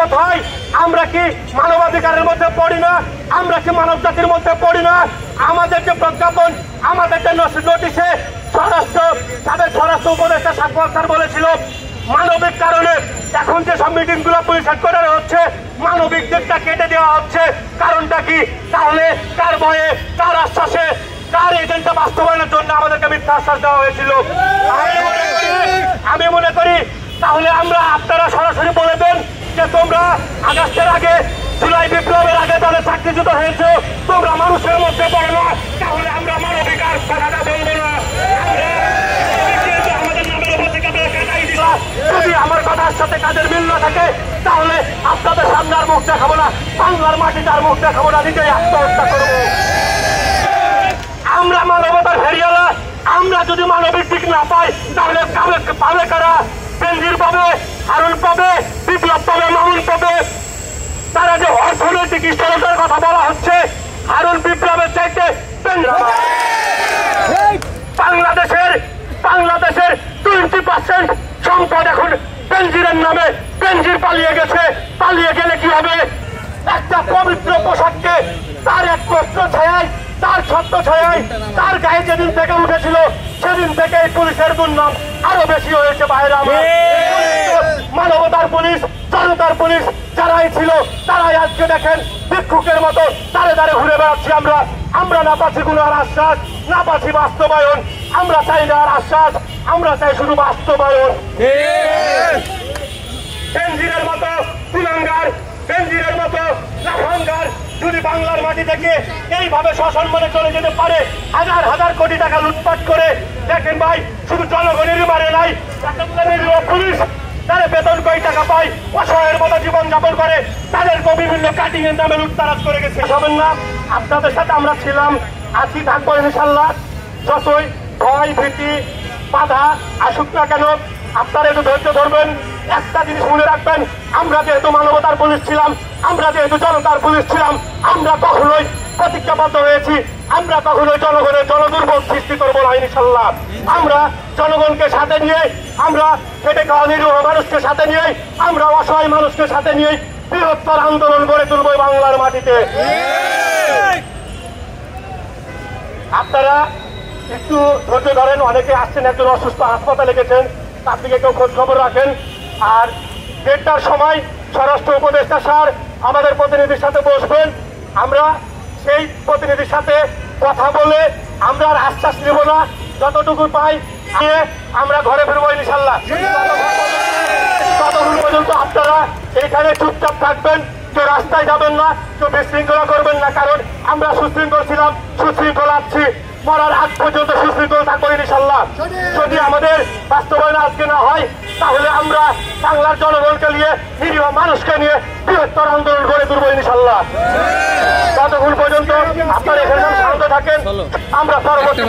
কোথায়? আমরা কি মানবাধিকারের মধ্যে পড়ি না? আমরা কি মানব জাতির মধ্যে পড়ি না? আমাদের যে প্রজ্ঞাপন, আমাদের যে নোটিশে সাবেক স্বরাষ্ট্র উপদেষ্টা সাকওয়াত স্যার বলেছিল মানবিক কারণে এখন যে সব মিটিং গুলো পুলিশ হেডকোয়ার্টারে হচ্ছে মানবিক দিকটা কেটে দেওয়া হচ্ছে। কারণটা কি? তাহলে কার ভয়ে, কার আশ্বাসে, কার এজেন্ডা বাস্তবায়নের জন্য আমাদেরকে মিথ্যা আশ্বাস দেওয়া হয়েছিল? আমি মনে করি তাহলে আপনারা সরাসরি বলে দেন যে তোমরা আগস্টের আগে, জুলাই বিপ্লবের আগে তাদের চাকরিচ্যুত হয়েছে, তোমরা মানুষের মধ্যে পড়ো না, তাহলে আমরা মানবিক আর কথাটা বলবো না। যদি আমার কথার সাথে কাজের মিল না থাকে তাহলে আপনাদের সামনে আর মুখ দেখাবো না, বাংলার মাটিতে আর মুখ দেখাবো না, নিজেই আত্মহত্যা করবো। আমরা মানবতার ফেরিয়ালা, আমরা যদি মানবিক দিক না পাই তাহলে পাবে কারা? বেনজির পাবে, হারুন পাবে, বিপ্লব পাবে, মামুন পাবে। তারা যে অর্থনৈতিক স্থিরতার কথা বলা হচ্ছে, হারুন বিপ্লবের চাইতে বাংলাদেশের 20% সম্পদ এখন বেনজিরের নামে। বেনজির পালিয়ে গেছে, পালিয়ে গেলে কি হবে? একটা পবিত্র পোশাককে তার এক প্রশ্ন ছায়ায়, তার ছত্র ছায়ায়, তার গায়ে যেদিন থেকে উঠেছিল সেদিন থেকে এই পুলিশের দুর্নাম আরো বেশি হয়েছে। বাইরে মানবতার পুলিশ, জনতার পুলিশ যারাই ছিল তারাই আজকে দেখেন ভিক্ষুকের মতো দাঁড়ে দাঁড়ে ঘুরে বেড়াচ্ছি। আমরা না পাচ্ছি কোনো আর আশ্বাস, না পাচ্ছি বাস্তবায়ন। আমরা চাই না আর আশ্বাস, আমরা চাই শুধু বাস্তবায়ন। বেনজিরের মতো কুলাঙ্গার, বেনজিরের মতো লাফাঙ্গার যদি বাংলার মাটি থেকে এইভাবে সসম্মানে চলে যেতে পারে, হাজার হাজার কোটি টাকা লুটপাট করে, দেখেন ভাই শুধু জনগণেরই মারে নাই, পুলিশ তারা বেতন কয় টাকা পায়, অসহায়ের মতো জীবন যাপন করে, তাদেরকেও বিভিন্ন কাটিং এর নামে লুটতারাজ করে গেছে। হবেন না, আপনাদের সাথে আমরা ছিলাম, আজকে থাকবো ইনশাল্লাহ। যতই ভয় ভীতি বাধা আসুক না কেন আপনারা একটু ধৈর্য ধরবেন। একটা জিনিস মনে রাখবেন, আমরা যেহেতু মানবতার পুলিশ ছিলাম, আমরা যেহেতু জনতার পুলিশ ছিলাম, আমরা কখনোই প্রতিজ্ঞাবদ্ধ হয়েছি, আমরা কখনোই জনগণের জনদুর্ভোগ সৃষ্টি করবো না ইনশাল্লাহ। আমরা জনগণকে সাথে নিয়ে, আমরা খেটে খাওয়া নিরীহ মানুষকে সাথে নিয়ে, আমরা অসহায় মানুষকে সাথে নিয়ে বৃহত্তর আন্দোলন গড়ে তুলবো বাংলার মাটিতে। আপনারা একটু ধৈর্য ধরেন, অনেকে আসছেন, একজন অসুস্থ হাসপাতালে গেছেন, তার দিকে কেউ খোঁজ খবর রাখেন। আর 1:30টার সময় স্বরাষ্ট্র উপদেষ্টা স্যার আমাদের প্রতিনিধির সাথে বসবেন। আমরা সেই প্রতিনিধির সাথে কথা বলে আমরা আর আশ্বাস নেব না, যতটুকু পাই আমরা ঘরে ফিরবো ইনশাল্লাহ। ততক্ষণ পর্যন্ত আপনারা এইখানে চুপচাপ থাকবেন, কেউ রাস্তায় যাবেন না, কেউ বিশৃঙ্খলা করবেন না, কারণ আমরা সুশৃঙ্খল ছিলাম, সুশৃঙ্খল আছি, মরার আগ পর্যন্ত সুশৃঙ্খল থাকবো ইনশাল্লাহ। যদি আমাদের বাস্তবায়ন আজকে না হয় তাহলে আমরা বাংলার জনগণকে নিয়ে, নিরীহ মানুষকে নিয়ে বৃহত্তর আন্দোলন গড়ে তুলবো ইনশাল্লাহ। ততক্ষণ পর্যন্ত আপনারা এখানে শান্ত থাকেন, আমরা পরবর্তী